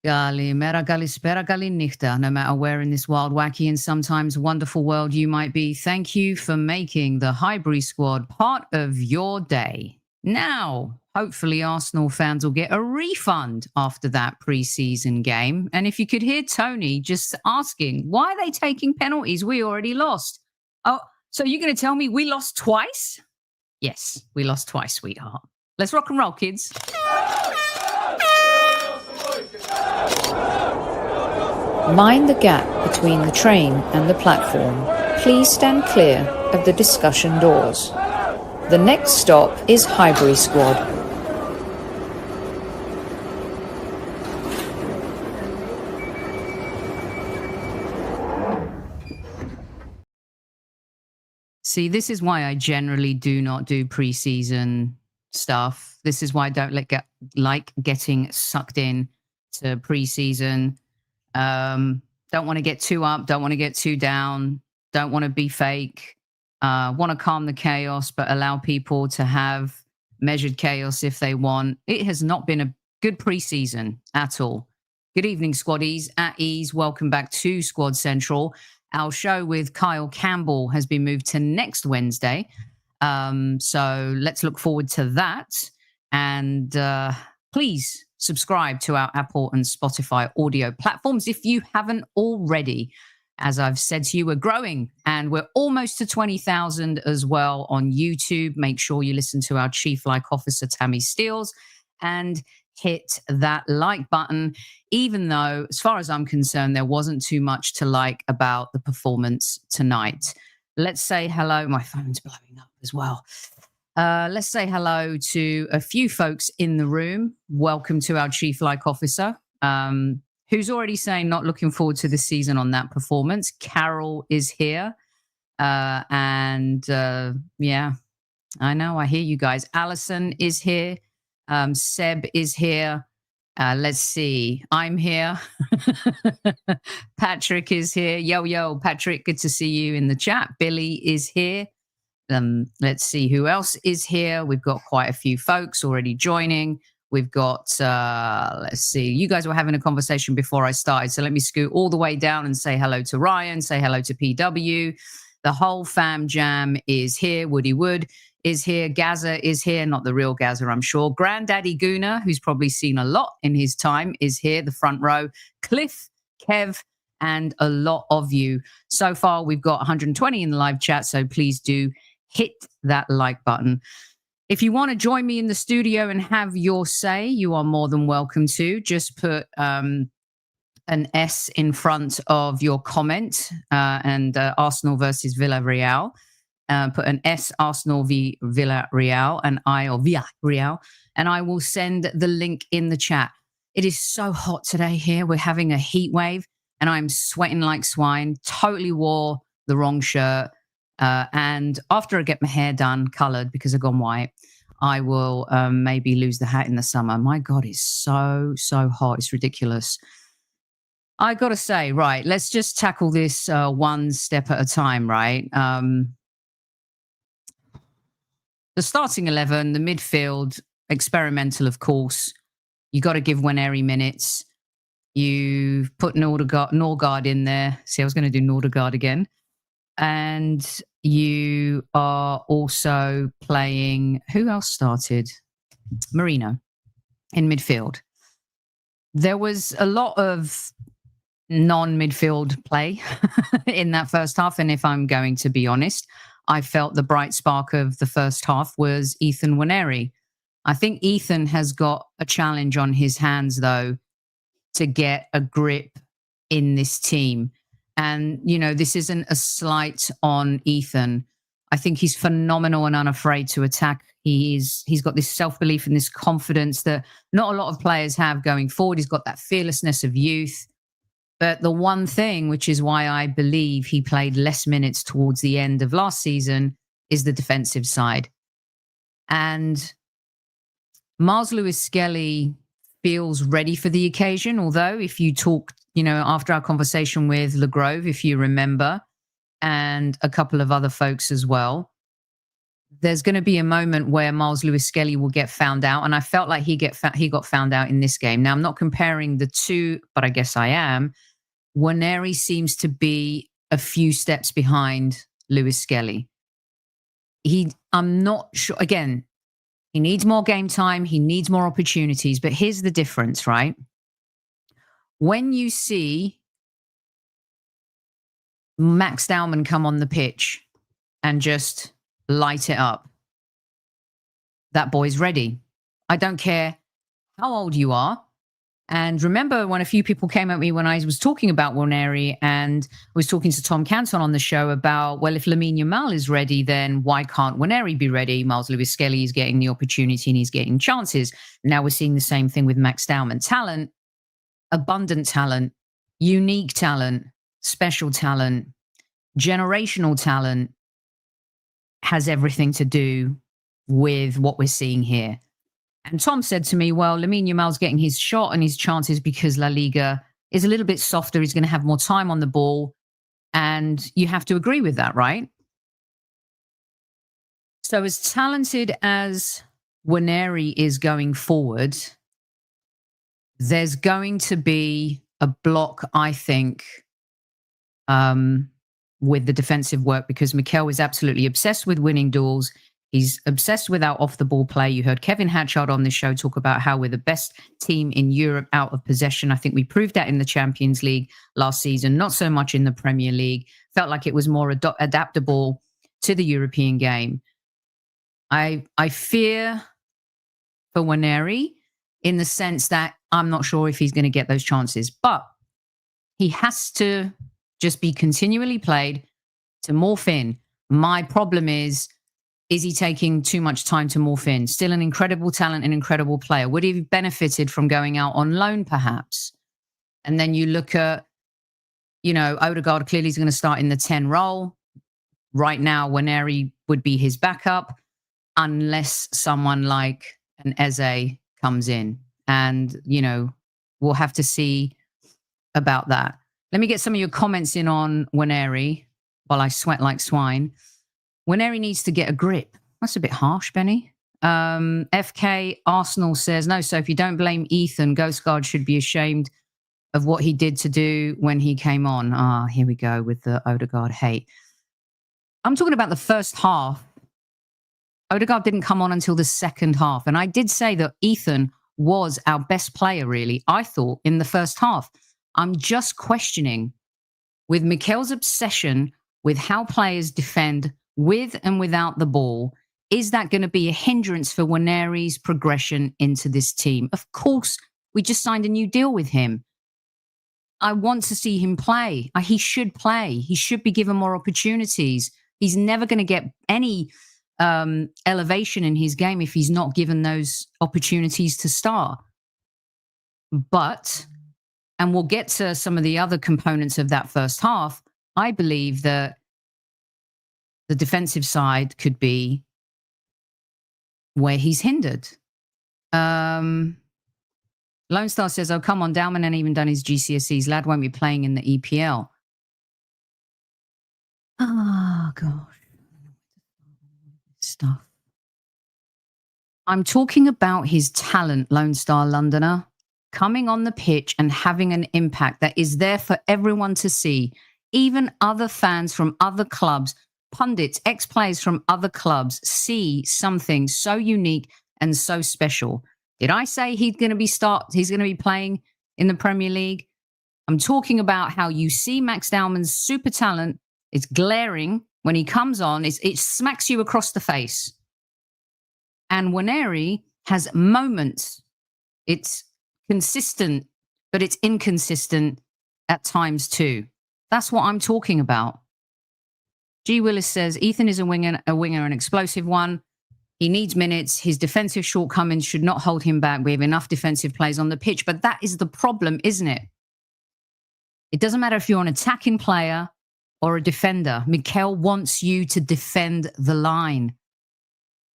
Galimera, galispera, galinichta. No matter where in this wild, wacky, and sometimes wonderful world you might be, thank you for making the Highbury Squad part of your day. Now, hopefully Arsenal fans will get a refund after that pre-season game. And if you could hear Tony just asking, why are they taking penalties? We already lost. Oh, so you're going to tell me we lost twice? Yes, we lost twice, sweetheart. Let's rock and roll, kids. Mind the gap between the train and the platform. Please stand clear of the discussion doors. The next stop is Highbury Squad. See, this is why I generally do not do pre-season stuff. This is why I don't like getting sucked in to pre-season. Don't want to get too up, don't want to get too down, don't want to be fake, want to calm the chaos, but allow people to have measured chaos if they want. It has not been a good pre-season at all. Good evening, squaddies. At ease, welcome back to Squad Central. Our show with Kyle Campbell has been moved to next Wednesday. So let's look forward to that. And please subscribe to our Apple and Spotify audio platforms if you haven't already. As I've said to you, we're growing and we're almost to 20,000 as well on YouTube. Make sure you listen to our Chief Like Officer, Tammy Steels, and hit that like button, even though, as far as I'm concerned, there wasn't too much to like about the performance tonight. Let's say hello. My phone's blowing up as well. Let's say hello to a few folks in the room. Welcome to our Chief Like Officer, who's already saying not looking forward to the season on that performance. Carol is here. Yeah, I know. I hear you guys. Alison is here. Seb is here. Let's see. I'm here. Patrick is here. Yo, Patrick, good to see you in the chat. Billy is here. Let's see who else is here. We've got quite a few folks already joining. We've got, let's see, you guys were having a conversation before I started. So let me scoot all the way down and say hello to Ryan, say hello to PW. The whole fam jam is here. Woody Wood is here. Gaza is here. Not the real Gaza, I'm sure. Granddaddy Gooner, who's probably seen a lot in his time, is here, the front row. Cliff, Kev, and a lot of you. So far, we've got 120 in the live chat, so please do hit that like button. If you want to join me in the studio and have your say, you are more than welcome to. Just put an S in front of your comment and Arsenal versus Villareal. Put an S, Arsenal v Villareal, and I, or Villareal, and I will send the link in the chat. It is so hot today here. We're having a heat wave and I'm sweating like swine. Totally wore the wrong shirt. And after I get my hair done, colored because I've gone white, I will maybe lose the hat in the summer. My God, it's so hot. It's ridiculous. I got to say, right, let's just tackle this one step at a time, right? The starting 11, the midfield, experimental, of course. You got to give Nwaneri minutes. You've put Norgard in there. See, I was going to do Norgard again. And you are also playing, who else started? Marino in midfield. There was a lot of non-midfield play in that first half. And if I'm going to be honest, I felt the bright spark of the first half was Ethan Nwaneri. I think Ethan has got a challenge on his hands, though, to get a grip in this team. And, you know, this isn't a slight on Ethan. I think he's phenomenal and unafraid to attack. He's got this self-belief and this confidence that not a lot of players have going forward. He's got that fearlessness of youth. But the one thing, which is why I believe he played less minutes towards the end of last season, is the defensive side. And Miles Lewis-Skelly feels ready for the occasion, although if you talk, you know, after our conversation with LeGrove, if you remember, and a couple of other folks as well, there's going to be a moment where Miles Lewis-Skelly will get found out, and I felt like he got found out in this game. Now, I'm not comparing the two, but I guess I am. Nwaneri seems to be a few steps behind Lewis-Skelly. I'm not sure. Again, he needs more game time. He needs more opportunities. But here's the difference, right? When you see Max Dowman come on the pitch and just light it up, that boy's ready. I don't care how old you are. And remember when a few people came at me when I was talking about Nwaneri, and was talking to Tom Canton on the show about, well, if Lamine Yamal is ready, then why can't Nwaneri be ready? Miles Lewis-Skelly is getting the opportunity and he's getting chances. Now we're seeing the same thing with Max Dowman. Talent, abundant talent, unique talent, special talent, generational talent has everything to do with what we're seeing here. And Tom said to me, well, Lamine Yamal's getting his shot and his chances because La Liga is a little bit softer. He's going to have more time on the ball. And you have to agree with that, right? So as talented as Nwaneri is going forward, there's going to be a block, I think, with the defensive work, because Mikel is absolutely obsessed with winning duels. He's obsessed with our off-the-ball play. You heard Kevin Hatchard on this show talk about how we're the best team in Europe out of possession. I think we proved that in the Champions League last season, not so much in the Premier League. Felt like it was more adaptable to the European game. I fear for Nwaneri in the sense that I'm not sure if he's going to get those chances, but he has to just be continually played to morph in. My problem is he taking too much time to morph in? Still an incredible talent, an incredible player. Would he have benefited from going out on loan, perhaps? And then you look at, Odegaard clearly is going to start in the 10 role. Right now, Nwaneri would be his backup, unless someone like an Eze comes in. And, we'll have to see about that. Let me get some of your comments in on Nwaneri while I sweat like swine. Nwaneri needs to get a grip. That's a bit harsh, Benny. FK Arsenal says, no, Sophie, don't blame Ethan. Ghost Guard should be ashamed of what he did to do when he came on. Here we go with the Odegaard hate. I'm talking about the first half. Odegaard didn't come on until the second half. And I did say that Ethan was our best player, really, I thought, in the first half. I'm just questioning, with Mikel's obsession with how players defend with and without the ball, is that going to be a hindrance for Nwaneri's progression into this team? Of course, we just signed a new deal with him. I want to see him play. He should play. He should be given more opportunities. He's never going to get any elevation in his game if he's not given those opportunities to start. But, and we'll get to some of the other components of that first half, I believe that the defensive side could be where he's hindered. Lone Star says, oh, come on, Dowman ain't even done his GCSEs. Lad won't be playing in the EPL. Oh, gosh. Stuff. I'm talking about his talent, Lone Star Londoner, coming on the pitch and having an impact that is there for everyone to see. Even other fans from other clubs, pundits, ex-players from other clubs see something so unique and so special. Did I say he's going to be playing in the Premier League? I'm talking about how you see Max Dowman's super talent. It's glaring when he comes on. It smacks you across the face. And Nwaneri has moments. It's consistent, but it's inconsistent at times too. That's what I'm talking about. G. Willis says, Ethan is a winger, an explosive one. He needs minutes. His defensive shortcomings should not hold him back. We have enough defensive players on the pitch, but that is the problem, isn't it? It doesn't matter if you're an attacking player or a defender. Mikel wants you to defend the line.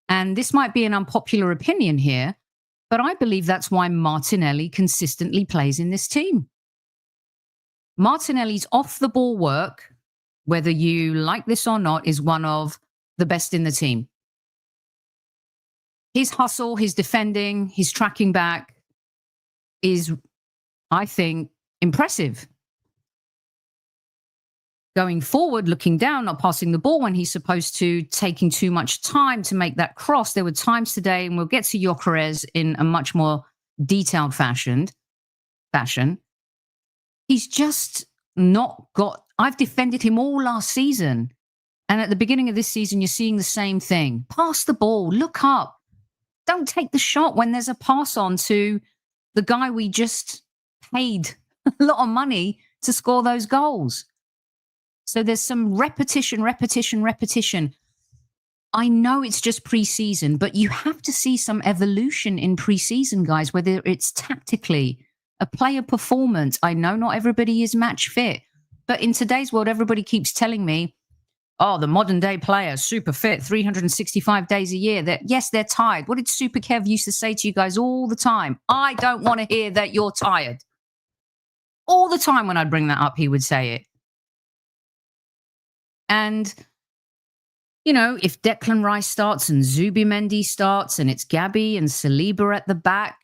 And this might be an unpopular opinion here, but I believe that's why Martinelli consistently plays in this team. Martinelli's off-the-ball work, whether you like this or not, is one of the best in the team. his hustle, his defending, his tracking back is, I think, impressive. Going forward, looking down, not passing the ball when he's supposed to, taking too much time to make that cross. There were times today, and we'll get to GYÖKERES in a much more detailed fashion. He's just not got... I've defended him all last season. And at the beginning of this season, you're seeing the same thing. Pass the ball, look up. Don't take the shot when there's a pass on to the guy we just paid a lot of money to score those goals. So there's some repetition. I know it's just preseason, but you have to see some evolution in preseason, guys, whether it's tactically, a player performance. I know not everybody is match fit, but in today's world, everybody keeps telling me, oh, the modern day player, super fit, 365 days a year. That yes, they're tired. What did Super Kev used to say to you guys all the time? I don't want to hear that you're tired. All the time when I'd bring that up, he would say it. And, you know, if Declan Rice starts and Zubimendi starts and it's Gabby and Saliba at the back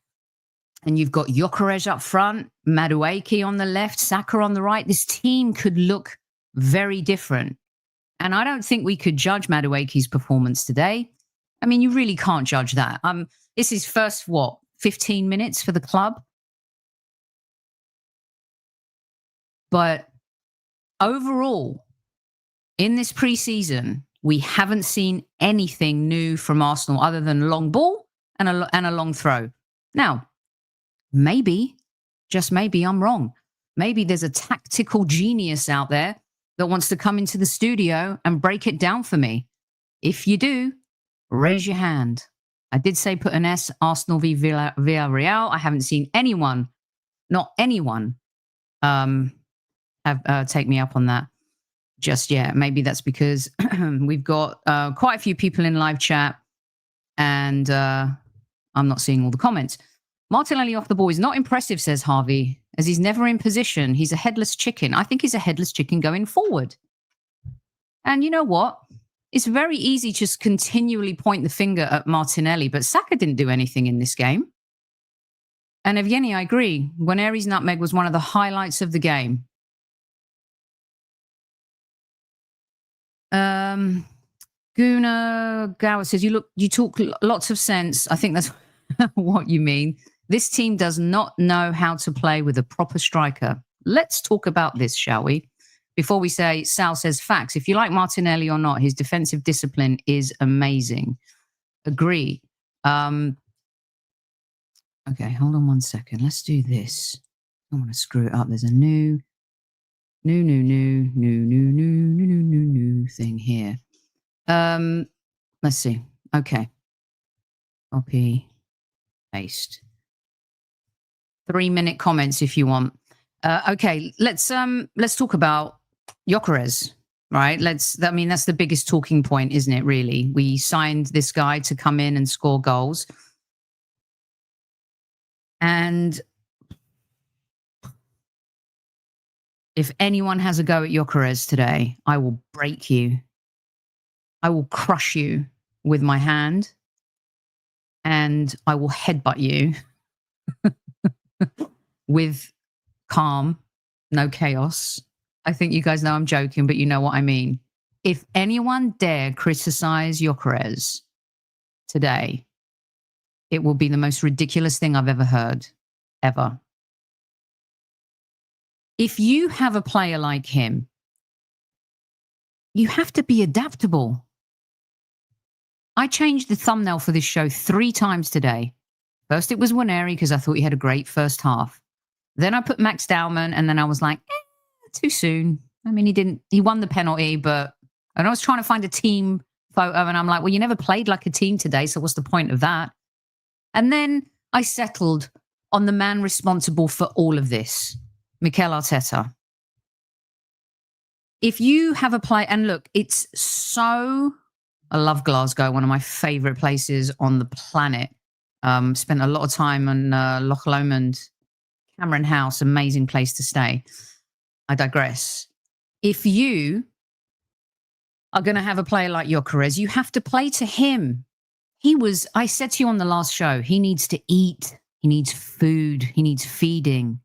and you've got GYÖKERES up front, Madueke on the left, Saka on the right, this team could look very different. And I don't think we could judge Madueke's performance today. I mean, you really can't judge that. This is first, 15 minutes for the club? But overall, in this preseason, we haven't seen anything new from Arsenal other than a long ball and a long throw. Now, maybe, just maybe, I'm wrong. Maybe there's a tactical genius out there that wants to come into the studio and break it down for me. If you do, raise your hand. I did say put an S, Arsenal v Villareal. I haven't seen anyone, not anyone, take me up on that just yet. Maybe that's because we've got quite a few people in live chat and I'm not seeing all the comments. Martinelli off the ball is not impressive, says Harvey, as he's never in position. He's a headless chicken. I think he's a headless chicken going forward. And you know what? It's very easy to just continually point the finger at Martinelli, but Saka didn't do anything in this game. And Evgeny, I agree. Guarneri's nutmeg was one of the highlights of the game. Guna Gower says, you talk lots of sense. I think that's what you mean. This team does not know how to play with a proper striker. Let's talk about this, shall we? Before we say, Sal says facts. If you like Martinelli or not, his defensive discipline is amazing. Agree. Okay, hold on one second. Let's do this. I don't want to screw it up. There's a new thing here. Let's see. Okay. Copy, paste. 3-minute comments if you want. Okay, let's talk about GYÖKERES, right? I mean, that's the biggest talking point, isn't it, really? We signed this guy to come in and score goals. And if anyone has a go at GYÖKERES today, I will break you. I will crush you with my hand and I will headbutt you with calm, no chaos. I think you guys know I'm joking, but you know what I mean. If anyone dare criticize GYÖKERES today, it will be the most ridiculous thing I've ever heard, ever. If you have a player like him, you have to be adaptable. I changed the thumbnail for this show 3 times today. First, it was Guarneri because I thought he had a great first half. Then I put Max Dowman, and then I was like, too soon. I mean, he won the penalty, and I was trying to find a team photo, and I'm like, well, you never played like a team today, so what's the point of that? And then I settled on the man responsible for all of this, Mikel Arteta. If you have a play, and look, it's so... I love Glasgow, one of my favorite places on the planet. Spent a lot of time on Loch Lomond, Cameron House, amazing place to stay. I digress. If you are going to have a player like GYÖKERES, you have to play to him. I said to you on the last show, he needs to eat. He needs food. He needs feeding.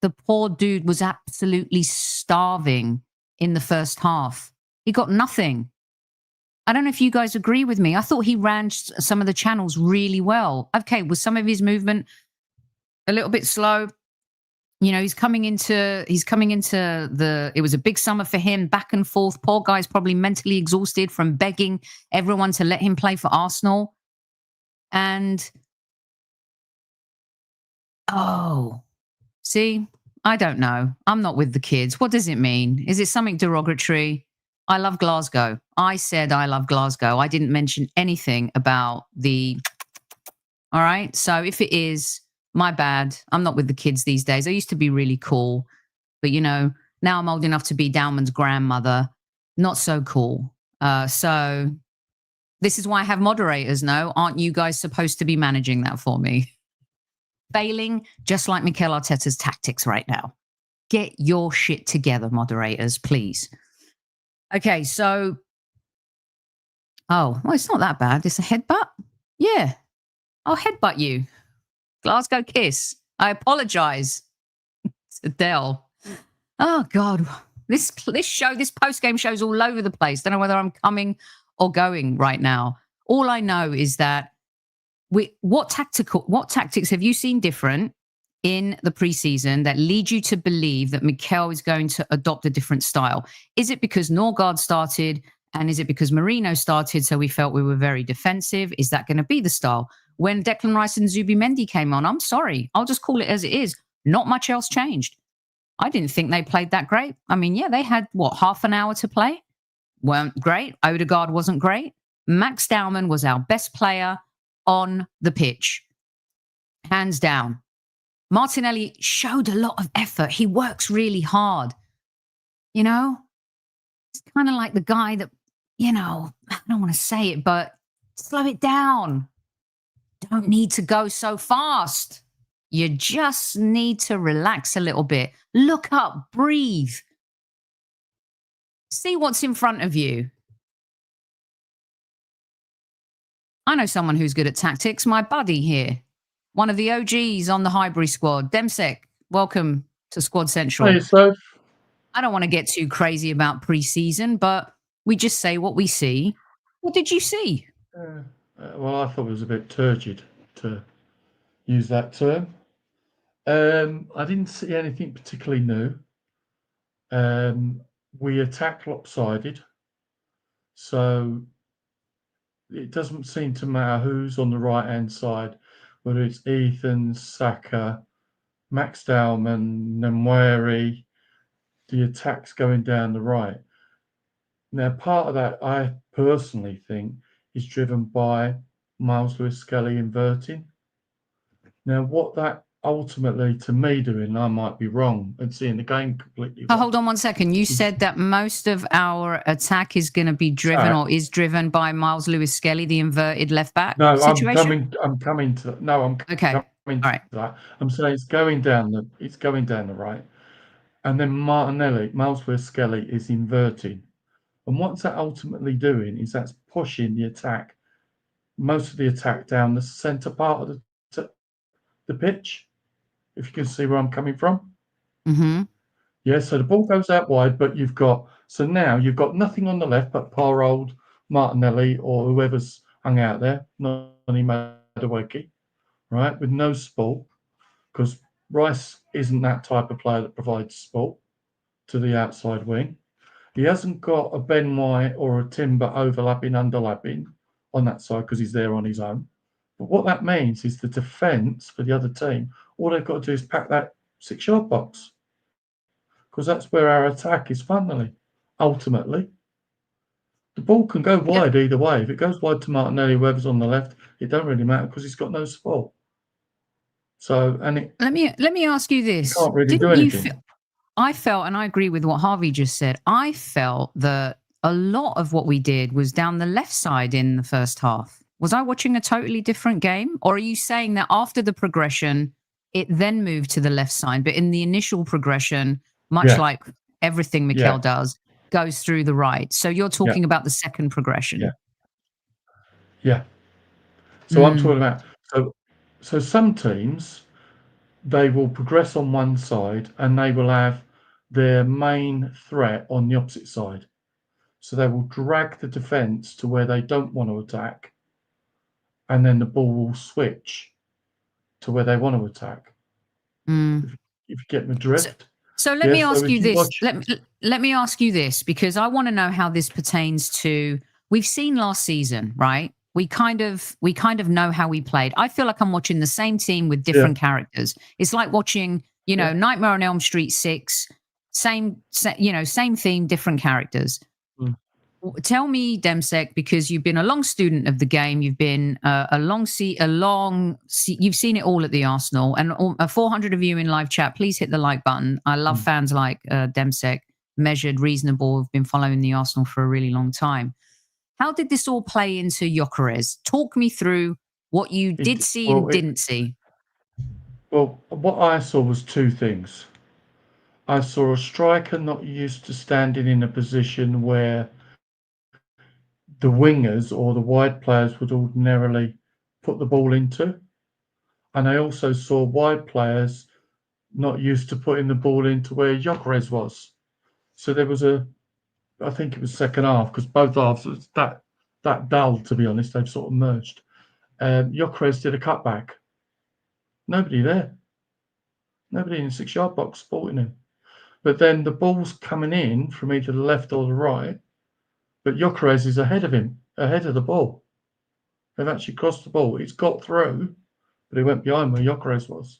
The poor dude was absolutely starving in the first half. He got nothing. I don't know if you guys agree with me. I thought he ran some of the channels really well. Okay, was some of his movement a little bit slow? You know, he's coming into it was a big summer for him, back and forth. Poor guy's probably mentally exhausted from begging everyone to let him play for Arsenal. And see, I don't know. I'm not with the kids. What does it mean? Is it something derogatory? I love Glasgow. I said I love Glasgow. I didn't mention anything about all right. So if it is, my bad. I'm not with the kids these days. I used to be really cool, but you know, now I'm old enough to be Dalman's grandmother. Not so cool. So this is why I have moderators. No, aren't you guys supposed to be managing that for me? Failing just like Mikel Arteta's tactics right now. Get your shit together, moderators, please. Okay, so well, it's not that bad. It's a headbutt. Yeah, I'll headbutt you. Glasgow kiss. I apologize to Dell. Oh God, this post-game show's all over the place. Don't know whether I'm coming or going right now. All I know is that what tactics have you seen different in the preseason that lead you to believe that Mikel is going to adopt a different style? Is it because Norgard started, and is it because Marino started, so we felt we were very defensive? Is that going to be the style? When Declan Rice and Zubimendi came on, I'm sorry, I'll just call it as it is. Not much else changed. I didn't think they played that great. I mean, yeah, they had, half an hour to play? Weren't great. Odegaard wasn't great. Max Dowman was our best player on the pitch. Hands down. Martinelli showed a lot of effort. He works really hard. You know? It's kind of like the guy that, I don't want to say it, but slow it down. Don't need to go so fast. You just need to relax a little bit. Look up, breathe. See what's in front of you. I know someone who's good at tactics. My buddy here. One of the OGs on the Highbury Squad. Demsek, welcome to Squad Central. Hey, so I don't want to get too crazy about pre-season, but we just say what we see. What did you see? well, I thought it was a bit turgid, to use that term. I didn't see anything particularly new. We attack lopsided, so it doesn't seem to matter who's on the right-hand side, whether it's Ethan, Saka, Max Dowman, Nemweri, the attack's going down the right. Now, part of that, I personally think, is driven by Miles Lewis-Skelly inverting. Now, what that ultimately, to me, doing, I might be wrong and seeing the game completely wrong. Hold on one second. You said that most of our attack is going to be driven or is driven by Miles Lewis-Skelly, the inverted left-back situation? I'm coming to that. No, I'm okay. coming to that. I'm saying it's going down the right. And then Miles Lewis-Skelly is inverting. And what's that ultimately doing is that's pushing the attack, most of the attack down the centre part of the pitch, if you can see where I'm coming from. Mm-hmm. Yeah, so the ball goes out wide, but now you've got nothing on the left but poor old Martinelli or whoever's hung out there, Noni Madueke, right, with no sport, because Rice isn't that type of player that provides sport to the outside wing. He hasn't got a Ben White or a Timber underlapping on that side because he's there on his own. But what that means is the defence for the other team, all they've got to do is pack that 6-yard box, because that's where our attack is funneling, ultimately. The ball can go wide either way. If it goes wide to Martinelli, whoever's on the left, it don't really matter because he's got no support. So, let me ask you this. Can't really do anything. I felt, and I agree with what Harvey just said, I felt that a lot of what we did was down the left side in the first half. Was I watching a totally different game? Or are you saying that after the progression, it then moved to the left side, but in the initial progression, much like everything Mikel does, goes through the right? So you're talking about the second progression. Yeah. So I'm talking about so some teams, they will progress on one side and they will have their main threat on the opposite side. So they will drag the defence to where they don't want to attack, and then the ball will switch to where they want to attack. If you get my drift. So let me ask you this. Watch... Let me ask you this, because I want to know how this pertains to. We've seen last season, right? We kind of know how we played. I feel like I'm watching the same team with different characters. It's like watching, Nightmare on Elm Street 6, same theme, different characters. Tell me, Demsek, because you've been a long student of the game, you've been you've seen it all at the Arsenal, and 400 of you in live chat. Please hit the like button. I love fans like Demsek, measured, reasonable, have been following the Arsenal for a really long time. How did this all play into GYÖKERES? Talk me through what you did see and didn't see. Well, what I saw was two things. I saw a striker not used to standing in a position where the wingers or the wide players would ordinarily put the ball into. And I also saw wide players not used to putting the ball into where GYÖKERES was. So there was I think it was second half, because both halves was that dull, to be honest. They've sort of merged. GYÖKERES did a cutback. Nobody there. Nobody in the 6-yard box supporting him. But then the ball's coming in from either the left or the right, but GYÖKERES is ahead of him, ahead of the ball. They've actually crossed the ball. It's got through, but it went behind where GYÖKERES was.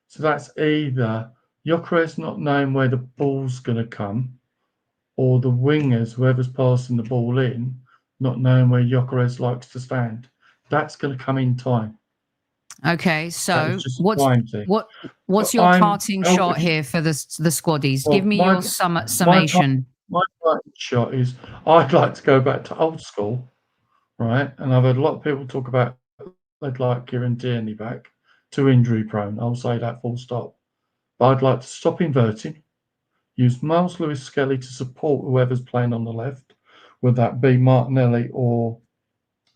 So that's either GYÖKERES not knowing where the ball's going to come, or the wingers, whoever's passing the ball in, not knowing where GYÖKERES likes to stand. That's going to come in time. Okay, so what's your parting shot here for the squaddies? Give me your summation. My parting shot is, I'd like to go back to old school, right? And I've heard a lot of people talk about they'd like Kieran Tierney back, too injury prone. I'll say that full stop. But I'd like to stop inverting, use Miles Lewis-Skelly to support whoever's playing on the left, whether that be Martinelli or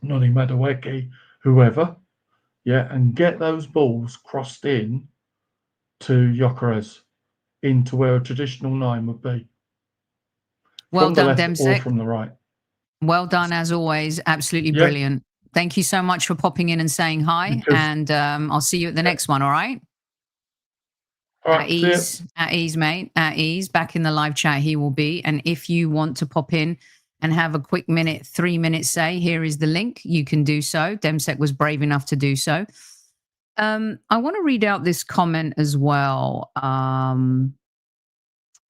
Noni Madueke, whoever, and get those balls crossed in to GYÖKERES, into where a traditional 9 would be. Well done, Demsek. Or from the right. Well done, as always. Absolutely brilliant. Thank you so much for popping in and saying hi, and I'll see you at the next one, all right? At ease, mate. At ease. Back in the live chat, he will be. And if you want to pop in and have a quick 3 minutes say, here is the link. You can do so. Demsek was brave enough to do so. I want to read out this comment as well.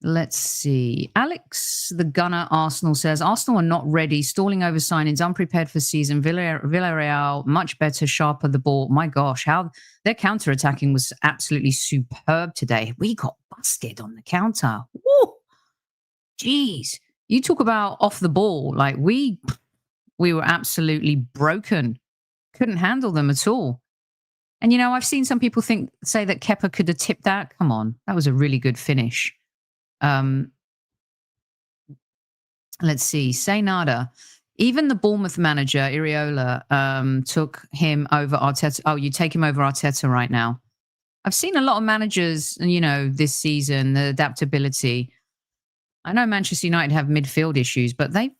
Let's see. Alex, the gunner, Arsenal says, Arsenal are not ready, stalling over signings, unprepared for season. Villareal, much better, sharper the ball. My gosh, how their counter-attacking was absolutely superb today. We got busted on the counter. Woo! Jeez. You talk about off the ball. Like we were absolutely broken. Couldn't handle them at all. And, I've seen some people say that Kepa could have tipped that. Come on. That was a really good finish. Let's see. Say nada. Even the Bournemouth manager, Iriola, took him over Arteta. Oh, you take him over Arteta right now. I've seen a lot of managers, this season, the adaptability. I know Manchester United have midfield issues, but they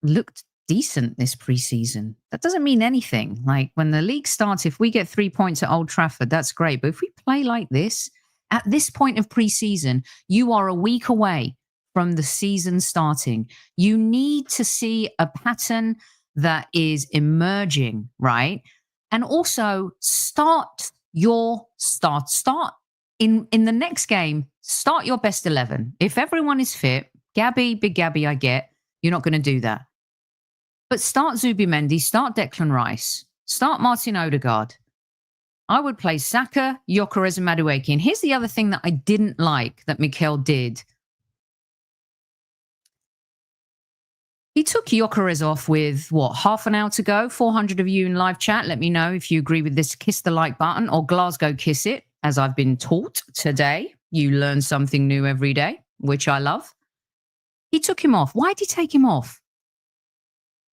looked decent this preseason. That doesn't mean anything. Like when the league starts, if we get 3 points at Old Trafford, that's great. But if we play like this, at this point of preseason, you are a week away from the season starting. You need to see a pattern that is emerging, right? And also start in the next game, start your best 11. If everyone is fit, Big Gabby, I get, you're not going to do that. But start Zubimendi, start Declan Rice, start Martin Odegaard. I would play Saka, GYÖKERES, and Madueke. And here's the other thing that I didn't like that Mikel did. He took GYÖKERES off with, half an hour to go? 400 of you in live chat. Let me know if you agree with this. Kiss the like button, or Glasgow kiss it, as I've been taught today. You learn something new every day, which I love. He took him off. Why did he take him off?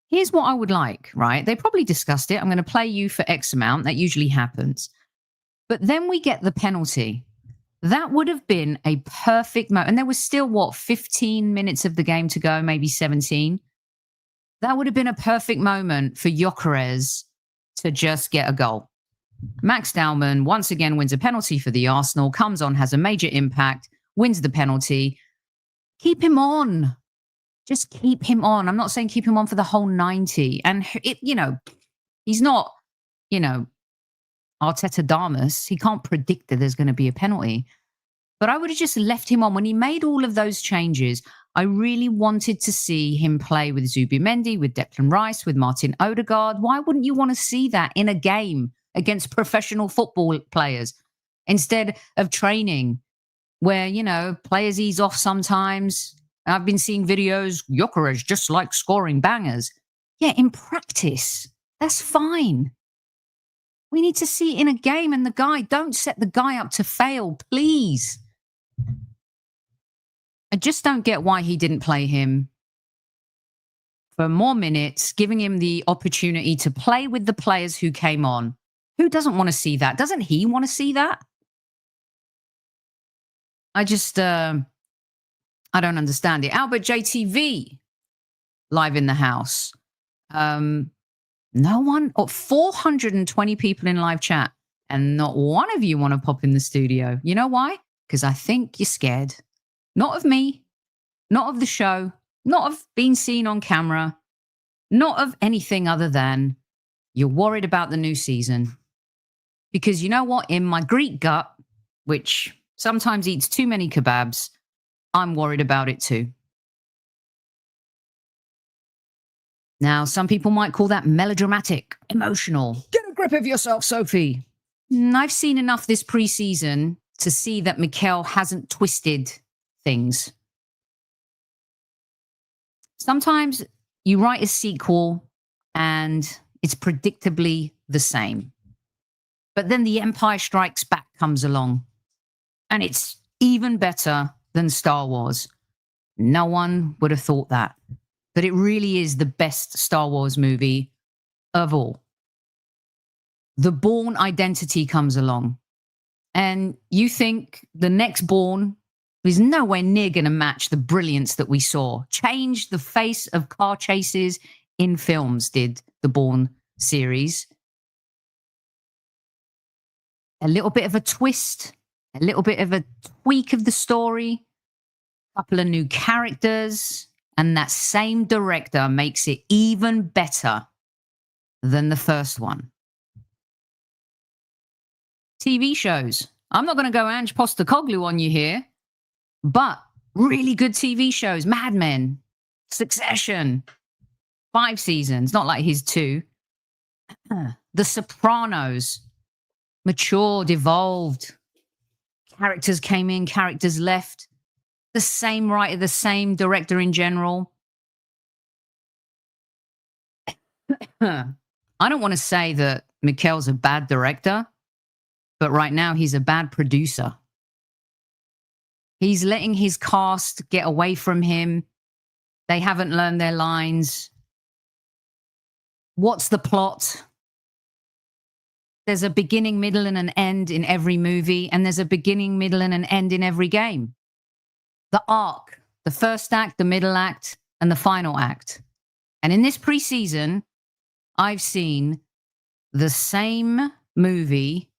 Here's what I would like, right? They probably discussed it. I'm going to play you for X amount. That usually happens. But then we get the penalty. That would have been a perfect moment. And there was still, 15 minutes of the game to go, maybe 17. That would have been a perfect moment for GYÖKERES to just get a goal. Max Dowman once again wins a penalty for the Arsenal, comes on, has a major impact, wins the penalty. Keep him on. Just keep him on. I'm not saying keep him on for the whole 90. And, he's not, Arteta Damus. He can't predict that there's going to be a penalty. But I would have just left him on. When he made all of those changes, I really wanted to see him play with Zubimendi, with Declan Rice, with Martin Odegaard. Why wouldn't you want to see that in a game against professional football players instead of training where, players ease off sometimes? I've been seeing videos, GYÖKERES just like scoring bangers. Yeah, in practice, that's fine. We need to see it in a game, and don't set the guy up to fail, please. I just don't get why he didn't play him for more minutes, giving him the opportunity to play with the players who came on. Who doesn't want to see that? Doesn't he want to see that? I just, I don't understand it. Albert JTV, live in the house. No one, 420 people in live chat, and not one of you want to pop in the studio. You know why? Because I think you're scared. Not of me, not of the show, not of being seen on camera, not of anything other than you're worried about the new season. Because you know what? In my Greek gut, which sometimes eats too many kebabs, I'm worried about it too. Now, some people might call that melodramatic, emotional. Get a grip of yourself, Sophie. I've seen enough this preseason to see that Mikel hasn't twisted things. Sometimes you write a sequel and it's predictably the same. But then The Empire Strikes Back comes along and it's even better than Star Wars. No one would have thought that. But it really is the best Star Wars movie of all. The Bourne Identity comes along. And you think the next Bourne is nowhere near going to match the brilliance that we saw. Changed the face of car chases in films, did the Bourne series. A little bit of a twist, a little bit of a tweak of the story, a couple of new characters. And that same director makes it even better than the first one. TV shows. I'm not going to go Ange Postecoglou on you here, but really good TV shows. Mad Men, Succession, 5 seasons, not like his 2. The Sopranos, matured, evolved. Characters came in, characters left. The same writer, the same director in general. I don't want to say that Mikel's a bad director, but right now he's a bad producer. He's letting his cast get away from him. They haven't learned their lines. What's the plot? There's a beginning, middle, and an end in every movie, and there's a beginning, middle, and an end in every game. The arc, the first act, the middle act, and the final act. And in this preseason, I've seen the same movie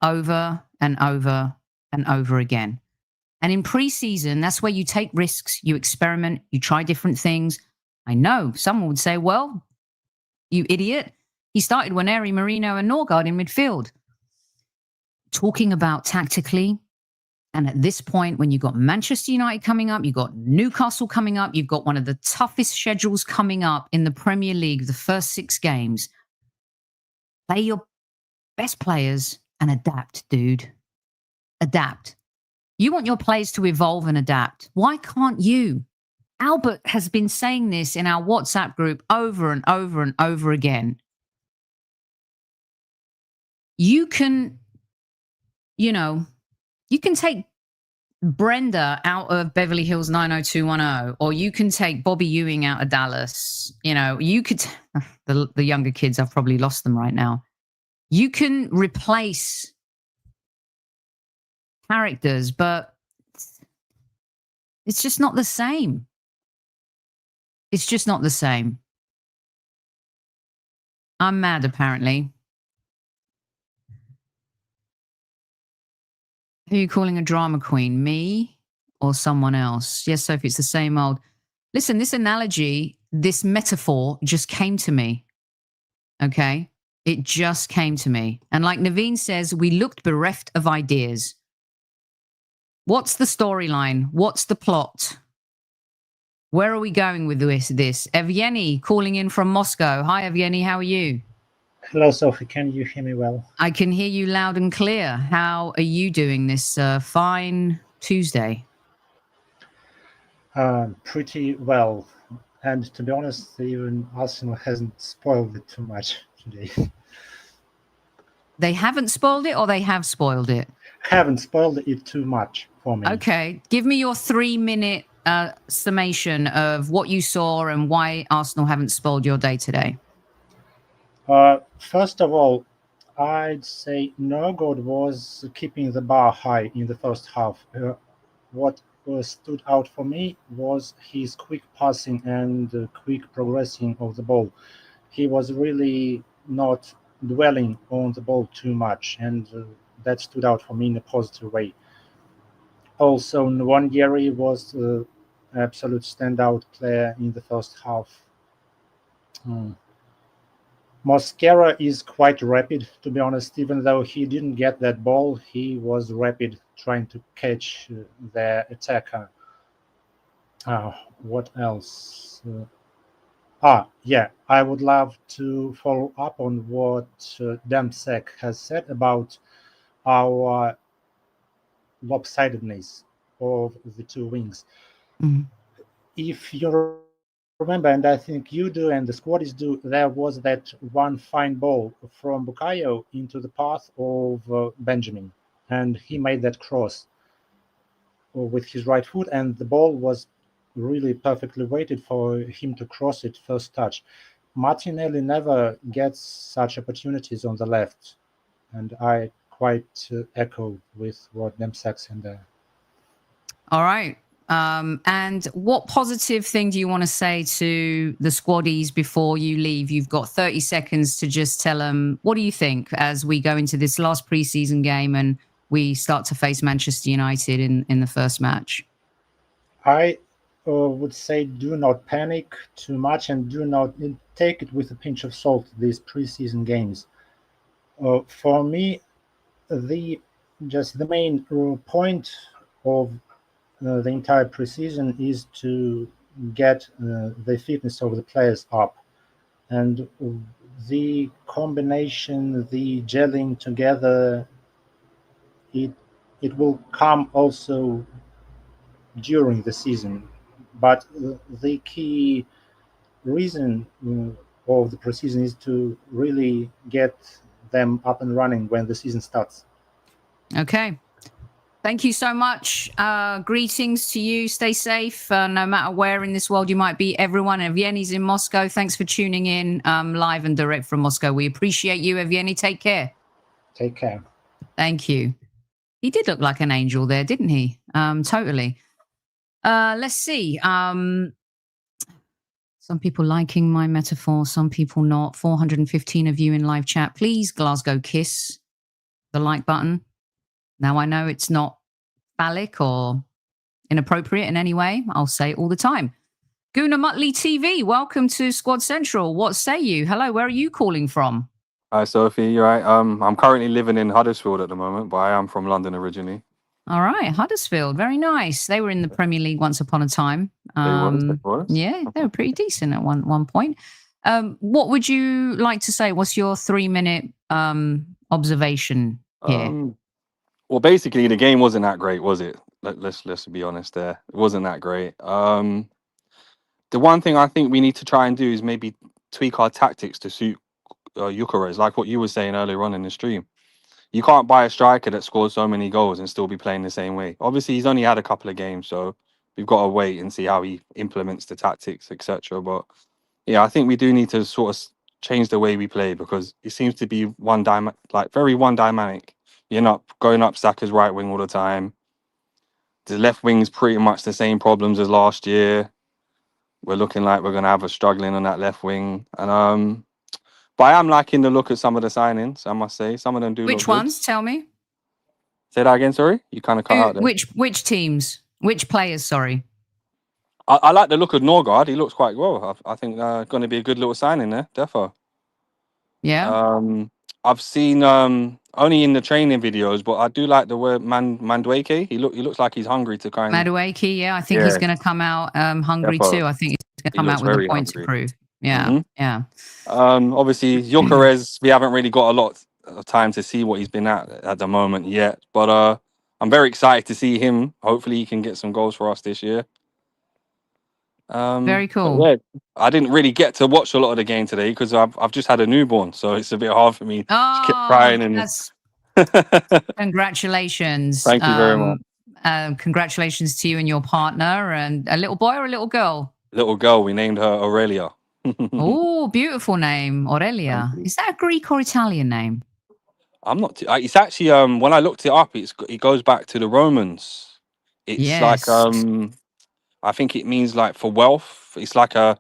over and over and over again. And in preseason, that's where you take risks, you experiment, you try different things. I know someone would say, well, you idiot. He started Waneri, Marino, and Norgard in midfield. Talking about tactically, and at this point, when you've got Manchester United coming up, you've got Newcastle coming up, you've got one of the toughest schedules coming up in the Premier League, the first 6 games. Play your best players and adapt, dude. Adapt. You want your players to evolve and adapt. Why can't you? Albert has been saying this in our WhatsApp group over and over and over again. You can, you can take Brenda out of Beverly Hills 90210, or you can take Bobby Ewing out of Dallas. You know, you could, the younger kids, I've probably lost them right now. You can replace characters, but it's just not the same. It's just not the same. I'm mad, apparently. Who are you calling a drama queen? Me or someone else? Yes, Sophie, it's the same old. Listen, this analogy, this metaphor just came to me. Okay? It just came to me. And like Naveen says, we looked bereft of ideas. What's the storyline? What's the plot? Where are we going with this? Evgeny calling in from Moscow. Hi, Evgeny. How are you? Hello, Sophie. Can you hear me well? I can hear you loud and clear. How are you doing this fine Tuesday? Pretty well. And to be honest, even Arsenal hasn't spoiled it too much today. They haven't spoiled it, or they have spoiled it? Haven't spoiled it too much for me. Okay. Give me your 3-minute summation of what you saw and why Arsenal haven't spoiled your day today. First of all, I'd say Norgård was keeping the bar high in the first half. What stood out for me was his quick passing and quick progressing of the ball. He was really not dwelling on the ball too much, and that stood out for me in a positive way. Also, Nwaneri was an absolute standout player in the first half. Mosquera is quite rapid, to be honest. Even though he didn't get that ball, he was rapid trying to catch the attacker. What else? Yeah, I would love to follow up on what Damsek has said about our lopsidedness of the two wings. Mm-hmm. If you remember, and I think you do and the squaddies do, there was that one fine ball from Bukayo into the path of Benjamin, and he made that cross with his right foot, and the ball was really perfectly weighted for him to cross it first touch. Martinelli never gets such opportunities on the left, and I quite echo with what Nemsak said there. All right. And what positive thing do you want to say to the squaddies before you leave? You've got 30 seconds to just tell them, what do you think as we go into this last preseason game and we start to face Manchester United in the first match? I would say do not panic too much and do not take it with a pinch of salt, these preseason games. For me, the main point of the entire preseason is to get the fitness of the players up, and the combination, the gelling together, it will come also during the season. But the key reason of the preseason is to really get them up and running when the season starts. Okay. Thank you so much. Greetings to you. Stay safe, no matter where in this world you might be. Everyone, Evgeny's in Moscow. Thanks for tuning in live and direct from Moscow. We appreciate you, Evgeny. Take care. Take care. Thank you. He did look like an angel there, didn't he? Totally. Let's see. Some people liking my metaphor, some people not. 415 of you in live chat. Please, Glasgow kiss the like button. Now, I know it's not phallic or inappropriate in any way. I'll say it all the time. Guna Mutley TV, welcome to Squad Central. What say you? Hello, where are you calling from? Hi, Sophie. You're right. I'm currently living in Huddersfield at the moment, but I am from London originally. All right, Huddersfield. Very nice. They were in the Premier League once upon a time. They was. Yeah, they were pretty decent at one point. What would you like to say? What's your 3-minute observation here? Well, basically, the game wasn't that great, was it? Let's be honest there. It wasn't that great. The one thing I think we need to try and do is maybe tweak our tactics to suit GYÖKERES, like what you were saying earlier on in the stream. you can't buy a striker that scores so many goals and still be playing the same way. Obviously, he's only had a couple of games, so we've got to wait and see how he implements the tactics, etc. But yeah, I think we do need to sort of change the way we play, because it seems to be very one dynamic. You're not going up Saka's right wing all the time. The left wing's pretty much the same problems as last year. We're looking like we're going to have a struggling on that left wing. And but I am liking the look at some of the signings, I must say. Some of them do look good. Which ones? Tell me. Say that again, sorry? You kind of cut out there. Which teams? Which players, sorry? I like the look of Norgard. He looks quite well. I think going to be a good little signing there, defo. Yeah. I've seen only in the training videos, but I do like the word Mandweke. He looks like he's hungry to kind of... Madueke, yeah. I think he's going to come out hungry too. I think he's going to come out with a point to prove. Yeah, yeah. Obviously, GYÖKERES, we haven't really got a lot of time to see what he's been at the moment yet. But I'm very excited to see him. Hopefully, he can get some goals for us this year. Very cool. Yeah, I didn't really get to watch a lot of the game today because I've just had a newborn, so it's a bit hard for me to keep crying. And congratulations! Thank you very much. Congratulations to you and your partner, and a little boy or a little girl. Little girl. We named her Aurelia. Oh, beautiful name, Aurelia. Is that a Greek or Italian name? I'm not. It's actually when I looked it up, it goes back to the Romans. It's like I think it means like for wealth. It's like a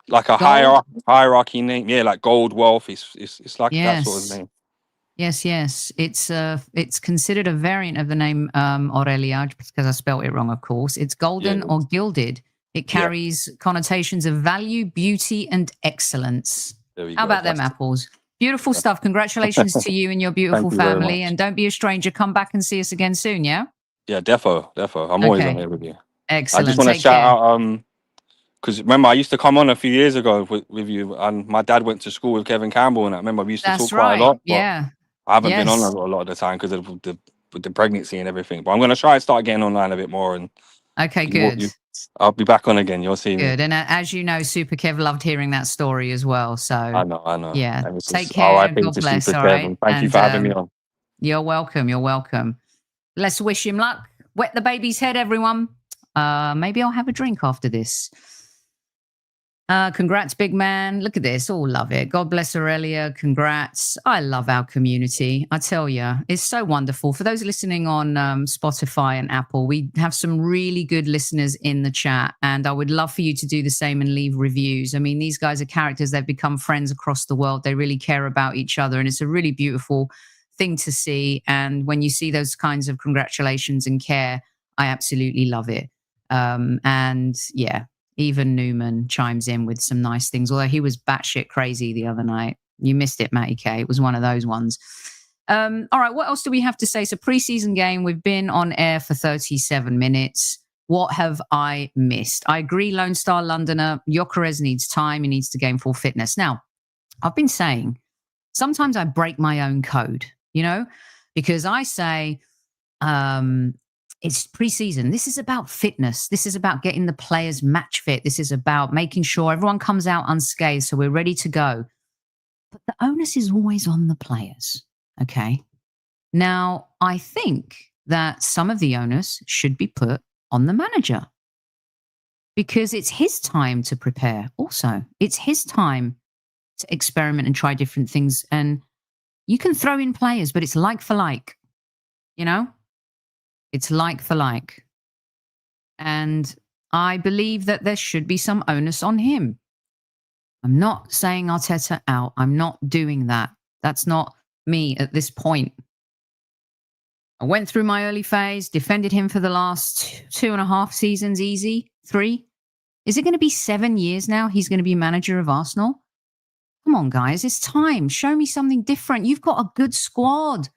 hierarchy name. Yeah, like gold, wealth. It's like that sort of name. Yes. It's considered a variant of the name Aurelia because I spelt it wrong, of course. It's golden or gilded. It carries connotations of value, beauty, and excellence. How about them apples? Beautiful stuff. Congratulations to you and your beautiful family. And don't be a stranger. Come back and see us again soon, yeah? Yeah, defo. I'm always on here with you. Excellent. I just want to shout out, because remember, I used to come on a few years ago with you, and my dad went to school with Kevin Campbell, and I remember we used to talk quite a lot. Yeah. I haven't been on a lot of the time because of the pregnancy and everything. But I'm going to try and start getting online a bit more. And okay, good. I'll be back on again. You'll see me. Good. And as you know, Super Kev loved hearing that story as well. So I know. Yeah. Take care. God bless. All right. Thank you for having me on. You're welcome. Let's wish him luck. Wet the baby's head, everyone. Maybe I'll have a drink after this. Congrats, big man. Look at this. All love it. God bless Aurelia. Congrats. I love our community. I tell you, it's so wonderful. For those listening on Spotify and Apple, we have some really good listeners in the chat, and I would love for you to do the same and leave reviews. I mean, these guys are characters. They've become friends across the world. They really care about each other, and it's a really beautiful thing to see. And when you see those kinds of congratulations and care, I absolutely love it. And yeah, even Newman chimes in with some nice things, although he was batshit crazy the other night. You missed it, Matty K. It was one of those ones. All right, what else do we have to say? So preseason game, we've been on air for 37 minutes. What have I missed? I agree, Lone Star Londoner, GYÖKERES needs time. He needs to gain full fitness. Now, I've been saying, sometimes I break my own code, because I say, it's preseason. This is about fitness. This is about getting the players match fit. This is about making sure everyone comes out unscathed so we're ready to go. But the onus is always on the players, okay? Now, I think that some of the onus should be put on the manager because it's his time to prepare also. It's his time to experiment and try different things. And you can throw in players, but it's like for like, It's like for like. And I believe that there should be some onus on him. I'm not saying Arteta out. I'm not doing that. That's not me at this point. I went through my early phase, defended him for the last 2.5 seasons, easy. 3. Is it going to be 7 years now he's going to be manager of Arsenal? Come on, guys. It's time. Show me something different. You've got a good squad.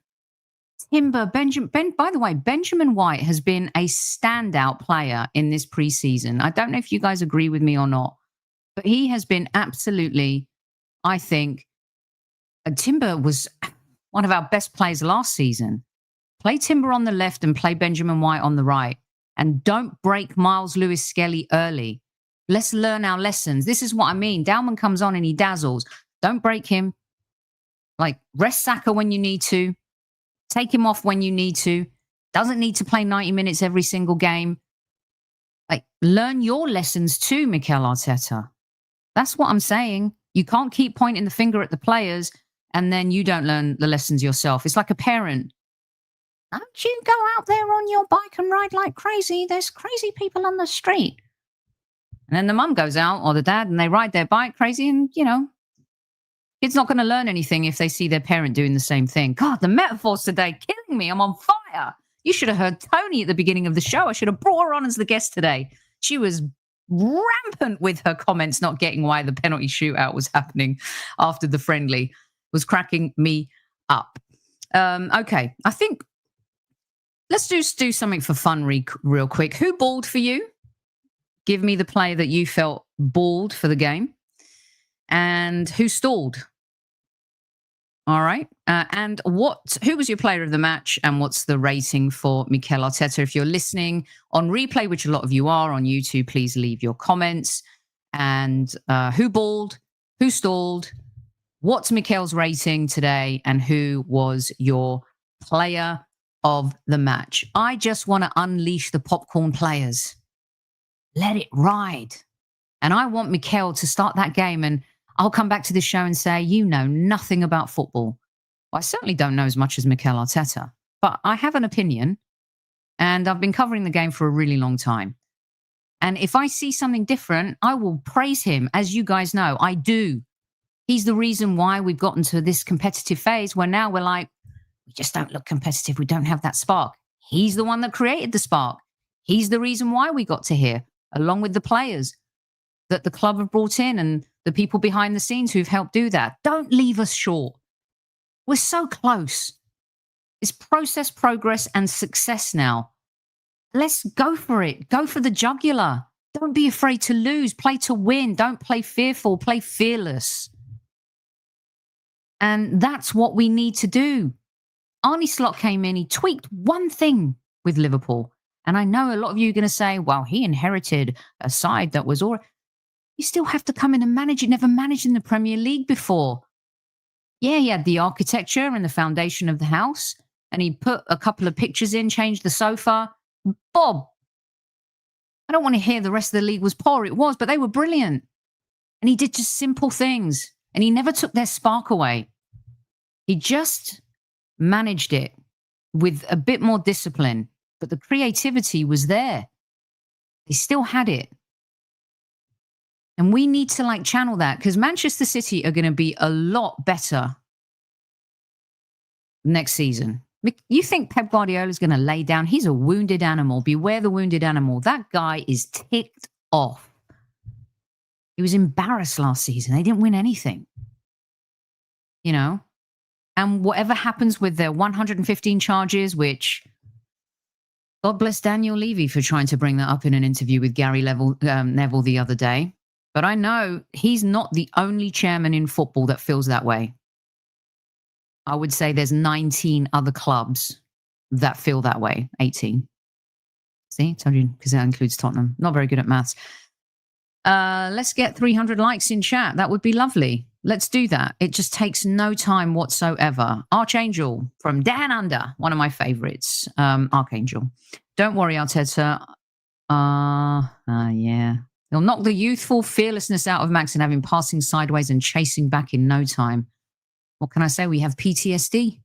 Timber, by the way, Benjamin White has been a standout player in this preseason. I don't know if you guys agree with me or not, but he has been absolutely, I think, Timber was one of our best players last season. Play Timber on the left and play Benjamin White on the right. And don't break Miles Lewis-Skelly early. Let's learn our lessons. This is what I mean. Dalman comes on and he dazzles. Don't break him. Like, rest Saka when you need to. Take him off when you need to. Doesn't need to play 90 minutes every single game. Like, learn your lessons too, Mikel Arteta. That's what I'm saying. You can't keep pointing the finger at the players and then you don't learn the lessons yourself. It's like a parent. Don't you go out there on your bike and ride like crazy. There's crazy people on the street. And then the mum goes out or the dad and they ride their bike crazy and, you know, kid's not going to learn anything if they see their parent doing the same thing. God, the metaphors today killing me. I'm on fire. You should have heard Tony at the beginning of the show. I should have brought her on as the guest today. She was rampant with her comments, not getting why the penalty shootout was happening after the friendly. Was cracking me up. Okay, I think let's just do something for fun real quick. Who balled for you? Give me the player that you felt balled for the game. And who stalled? All right. And who was your player of the match and what's the rating for Mikel Arteta? If you're listening on replay, which a lot of you are on YouTube, please leave your comments. And who balled? Who stalled? What's Mikel's rating today? And who was your player of the match? I just want to unleash the popcorn players. Let it ride. And I want Mikel to start that game and I'll come back to the show and say, you know nothing about football. Well, I certainly don't know as much as Mikel Arteta, but I have an opinion and I've been covering the game for a really long time. And if I see something different, I will praise him. As you guys know, I do. He's the reason why we've gotten to this competitive phase where now we're like, we just don't look competitive. We don't have that spark. He's the one that created the spark. He's the reason why we got to here, along with the players that the club have brought in and the people behind the scenes who've helped do that. Don't leave us short. We're so close. It's process, progress, and success now. Let's go for it. Go for the jugular. Don't be afraid to lose. Play to win. Don't play fearful. Play fearless. And that's what we need to do. Arne Slot came in. He tweaked one thing with Liverpool. And I know a lot of you are going to say, well, he inherited a side that was all... You still have to come in and manage. You never managed in the Premier League before. Yeah, he had the architecture and the foundation of the house. And he put a couple of pictures in, changed the sofa. Bob, I don't want to hear the rest of the league was poor. It was, but they were brilliant. And he did just simple things. And he never took their spark away. He just managed it with a bit more discipline. But the creativity was there. They still had it. And we need to channel that because Manchester City are going to be a lot better next season. You think Pep Guardiola is going to lay down? He's a wounded animal. Beware the wounded animal. That guy is ticked off. He was embarrassed last season. They didn't win anything. You know? And whatever happens with their 115 charges, which God bless Daniel Levy for trying to bring that up in an interview with Gary Neville the other day. But I know he's not the only chairman in football that feels that way. I would say there's 19 other clubs that feel that way. 18. See, told you, because that includes Tottenham. Not very good at maths. Let's get 300 likes in chat. That would be lovely. Let's do that. It just takes no time whatsoever. Archangel from Dan Under, one of my favorites. Archangel. Don't worry, Arteta. Yeah. He'll knock the youthful fearlessness out of Max and have him passing sideways and chasing back in no time. What can I say? We have PTSD.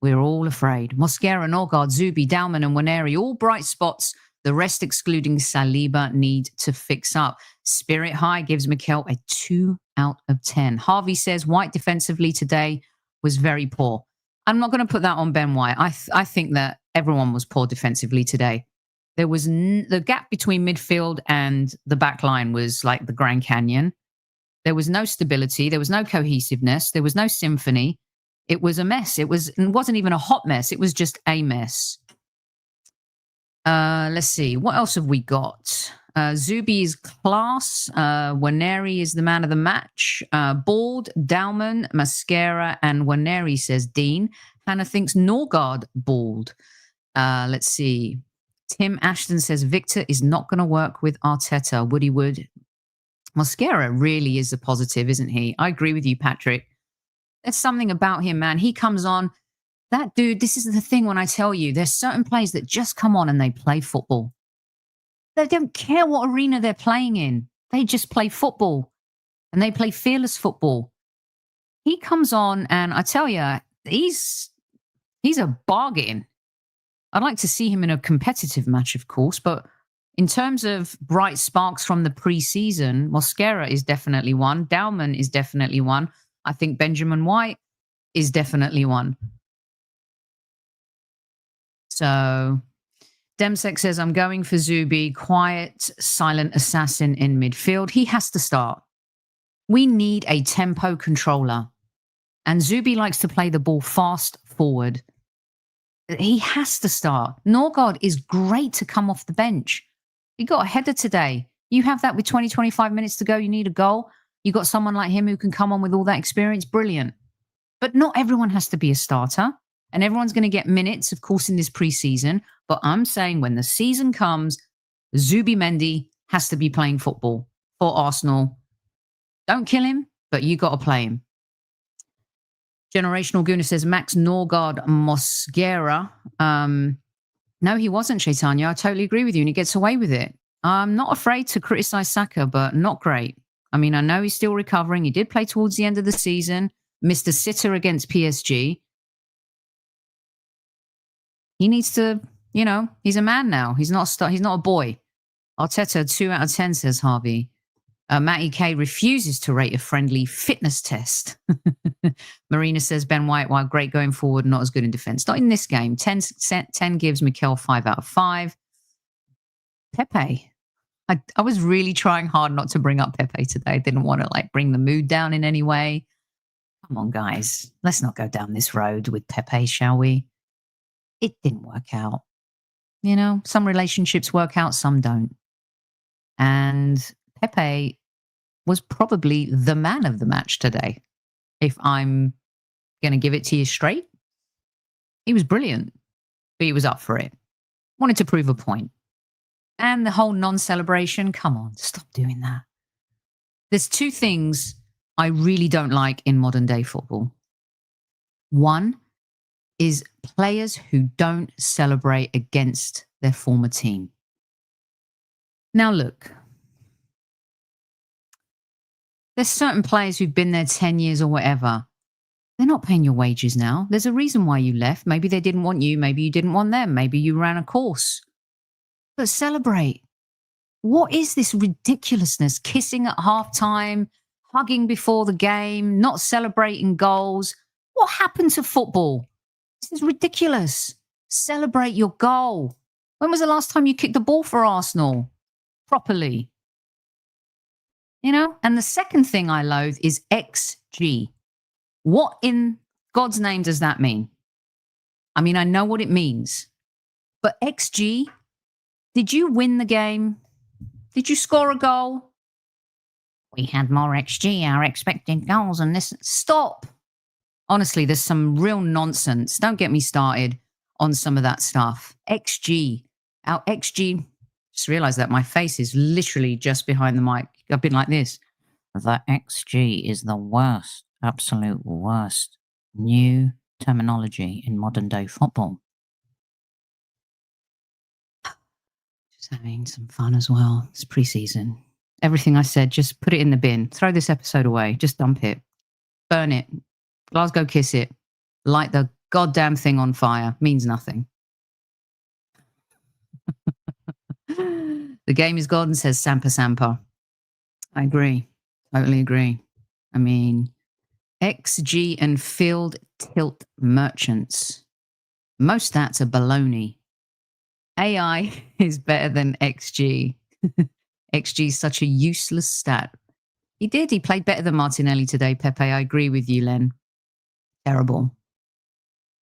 We're all afraid. Mosquera, Norgard, Zubi, Dalman and Waneri, all bright spots. The rest, excluding Saliba, need to fix up. Spirit High gives Mikel a 2 out of 10. Harvey says White defensively today was very poor. I'm not going to put that on Ben White. I think that everyone was poor defensively today. There was the gap between midfield and the back line was like the Grand Canyon. There was no stability. There was no cohesiveness. There was no symphony. It was a mess. It wasn't even a hot mess. It was just a mess. Let's see. What else have we got? Zubi is class. Waneri is the man of the match. Bald, Dalman, Mascara, and Waneri, says Dean. Hannah thinks Norgard bald. Let's see. Tim Ashton says Victor is not going to work with Arteta. Woody Wood. Mascara really is a positive, isn't he? I agree with you, Patrick. There's something about him, man. He comes on. That dude, this is the thing when I tell you, there's certain players that just come on and they play football. They don't care what arena they're playing in. They just play football. And they play fearless football. He comes on and I tell you, he's a bargain. I'd like to see him in a competitive match, of course, but in terms of bright sparks from the preseason, Mosquera is definitely one. Dowman is definitely one. I think Benjamin White is definitely one. So Demsek says, I'm going for Zubi, quiet, silent assassin in midfield. He has to start. We need a tempo controller. And Zubi likes to play the ball fast forward. He has to start. Norgard is great to come off the bench. He got a header today. You have that with 20, 25 minutes to go. You need a goal. You got someone like him who can come on with all that experience. Brilliant. But not everyone has to be a starter. And everyone's going to get minutes, of course, in this preseason. But I'm saying when the season comes, Zubi Mendy has to be playing football for Arsenal. Don't kill him, but you got to play him. Generational Guna says, Max Norgard Mosquera. No, he wasn't, Chaitanya. I totally agree with you, and he gets away with it. I'm not afraid to criticize Saka, but not great. I mean, I know he's still recovering. He did play towards the end of the season. Missed a sitter against PSG. He needs to, he's a man now. He's not a boy. Arteta, 2 out of 10, says Harvey. Matty K refuses to rate a friendly fitness test. Marina says, Ben White, while great going forward, not as good in defense. Not in this game. 10 gives Mikel 5 out of 5. Pepe. I was really trying hard not to bring up Pepe today. I didn't want to bring the mood down in any way. Come on, guys. Let's not go down this road with Pepe, shall we? It didn't work out. Some relationships work out, some don't. And Pepe was probably the man of the match today. If I'm going to give it to you straight, he was brilliant, but he was up for it. Wanted to prove a point. And the whole non-celebration, come on, stop doing that. There's 2 things I really don't like in modern day football. One is players who don't celebrate against their former team. Now look, there's certain players who've been there 10 years or whatever. They're not paying your wages now. There's a reason why you left. Maybe they didn't want you. Maybe you didn't want them. Maybe you ran a course. But celebrate. What is this ridiculousness? Kissing at halftime, hugging before the game, not celebrating goals. What happened to football? This is ridiculous. Celebrate your goal. When was the last time you kicked the ball for Arsenal properly? And the second thing I loathe is XG. What in God's name does that mean? I mean, I know what it means. But XG, did you win the game? Did you score a goal? We had more XG, our expected goals, and this. Stop. Honestly, there's some real nonsense. Don't get me started on some of that stuff. XG. Our XG. Just realized that my face is literally just behind the mic. I've been like this. The XG is the worst, absolute worst new terminology in modern day football. Just having some fun as well. It's preseason. Everything I said, just put it in the bin. Throw this episode away. Just dump it. Burn it. Glasgow kiss it. Light the goddamn thing on fire. Means nothing. The game is gone, says Sampa Sampa. I agree. Totally agree. I mean, XG and field tilt merchants. Most stats are baloney. AI is better than XG. XG is such a useless stat. He played better than Martinelli today, Pepe. I agree with you, Len. Terrible.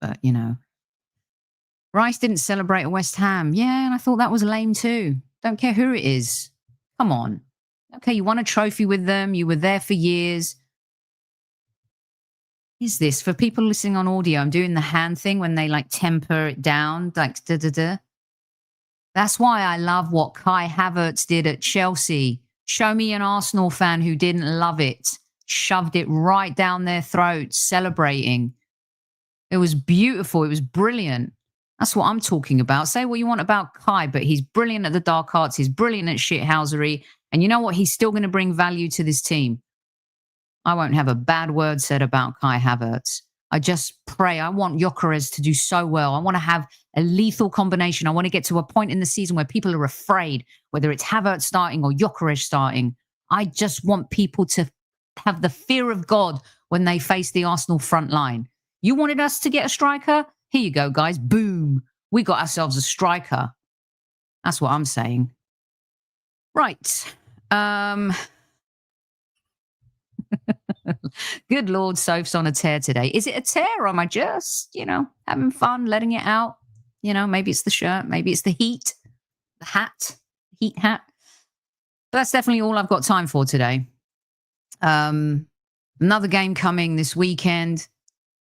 But, Rice didn't celebrate at West Ham. Yeah, and I thought that was lame too. Don't care who it is. Come on. Okay, you won a trophy with them. You were there for years. Is this for people listening on audio? I'm doing the hand thing when they temper it down, da-da-da. That's why I love what Kai Havertz did at Chelsea. Show me an Arsenal fan who didn't love it, shoved it right down their throats, celebrating. It was beautiful. It was brilliant. That's what I'm talking about. Say what you want about Kai, but he's brilliant at the dark arts. He's brilliant at shithousery. And you know what? He's still going to bring value to this team. I won't have a bad word said about Kai Havertz. I just pray. I want GYÖKERES to do so well. I want to have a lethal combination. I want to get to a point in the season where people are afraid, whether it's Havertz starting or GYÖKERES starting. I just want people to have the fear of God when they face the Arsenal front line. You wanted us to get a striker? Here you go, guys. Boom. We got ourselves a striker. That's what I'm saying. Right. Good Lord, Soph's on a tear today. Is it a tear or am I just, having fun, letting it out? Maybe it's the shirt. Maybe it's the heat. The hat. Heat hat. But that's definitely all I've got time for today. Another game coming this weekend.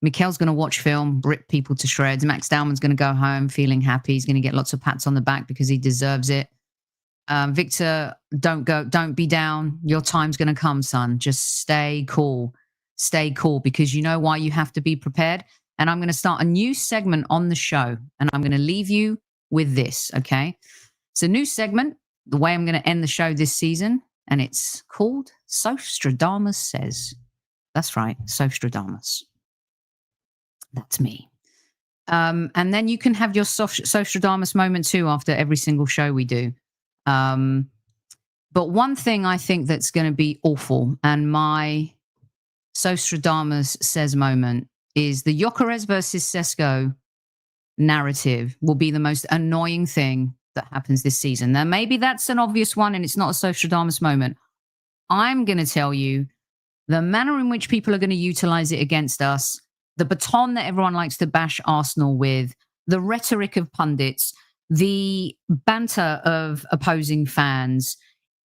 Mikel's going to watch film, rip people to shreds. Max Dowman's going to go home feeling happy. He's going to get lots of pats on the back because he deserves it. Victor, don't be down. Your time's going to come, son. Just stay cool. Stay cool, because you know why you have to be prepared. And I'm going to start a new segment on the show, and I'm going to leave you with this, okay? It's a new segment, the way I'm going to end the show this season, and it's called Sostradamus Says. That's right, Sostradamus. That's me. And then you can have your Sostradamus moment too after every single show we do. But one thing I think that's going to be awful, and my Sostradamus Says moment, is the GYÖKERES versus Sesko narrative will be the most annoying thing that happens this season. Now, maybe that's an obvious one and it's not a Sostradamus moment. I'm going to tell you the manner in which people are going to utilize it against us, the baton that everyone likes to bash Arsenal with, the rhetoric of pundits, the banter of opposing fans.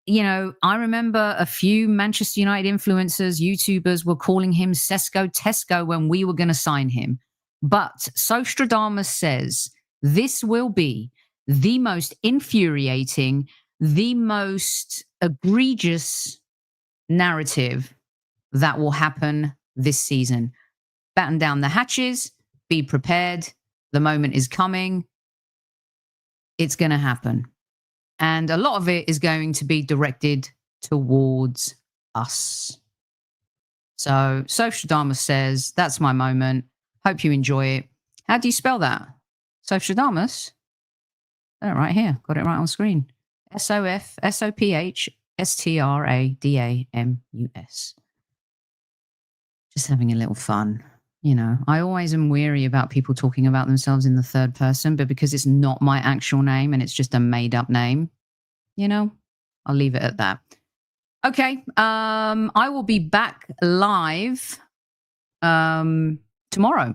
I remember a few Manchester United influencers, YouTubers were calling him Sesko Tesco when we were going to sign him. But Sostradamus says this will be the most infuriating, the most egregious narrative that will happen this season. Batten down the hatches, be prepared. The moment is coming. It's going to happen. And a lot of it is going to be directed towards us. So Sostradamus says, that's my moment. Hope you enjoy it. How do you spell that? Sostradamus? Oh, right here. Got it right on screen. Sophstradamus. Just having a little fun. I always am weary about people talking about themselves in the third person, but because it's not my actual name and it's just a made up name, I'll leave it at that. Okay. I will be back live tomorrow.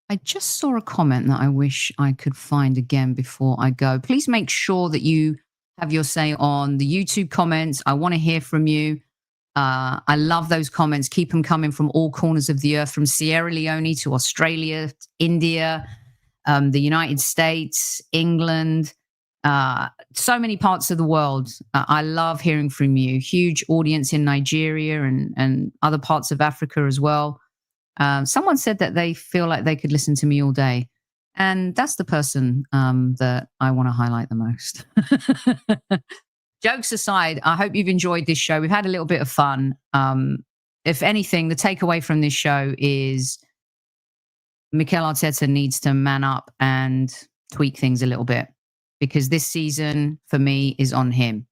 I just saw a comment that I wish I could find again before I go. Please make sure that you have your say on the YouTube comments. I want to hear from you. I love those comments. Keep them coming from all corners of the earth, from Sierra Leone to Australia, India, the United States, England, so many parts of the world. I love hearing from you. Huge audience in Nigeria and other parts of Africa as well. Someone said that they feel like they could listen to me all day. And that's the person that I want to highlight the most. Jokes aside, I hope you've enjoyed this show. We've had a little bit of fun. If anything, the takeaway from this show is Mikel Arteta needs to man up and tweak things a little bit, because this season for me is on him.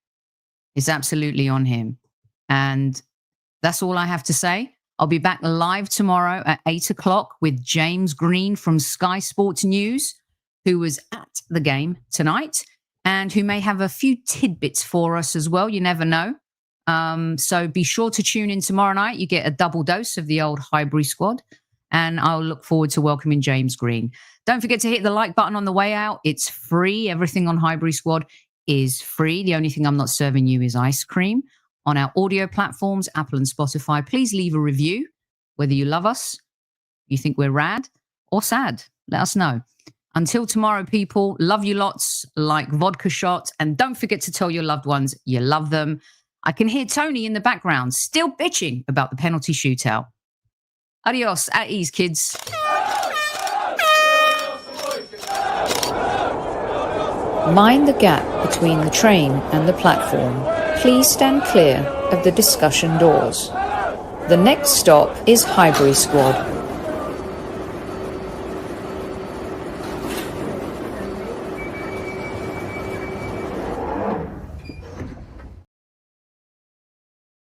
It's absolutely on him. And that's all I have to say. I'll be back live tomorrow at 8 o'clock with James Green from Sky Sports News, who was at the game tonight, and who may have a few tidbits for us as well. You never know. So be sure to tune in tomorrow night. You get a double dose of the old Highbury Squad, and I'll look forward to welcoming James Green. Don't forget to hit the like button on the way out. It's free. Everything on Highbury Squad is free. The only thing I'm not serving you is ice cream. On our audio platforms, Apple and Spotify, please leave a review, whether you love us, you think we're rad, or sad. Let us know. Until tomorrow, people, love you lots like vodka shot. And don't forget to tell your loved ones you love them. I can hear Tony in the background still bitching about the penalty shootout. Adios. At ease, kids. Mind the gap between the train and the platform. Please stand clear of the discussion doors. The next stop is Highbury Squad.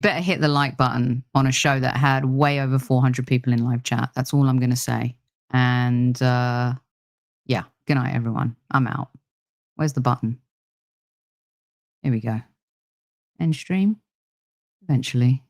Better hit the like button on a show that had way over 400 people in live chat. That's all I'm going to say. And yeah, good night, everyone. I'm out. Where's the button? Here we go. End stream. Eventually.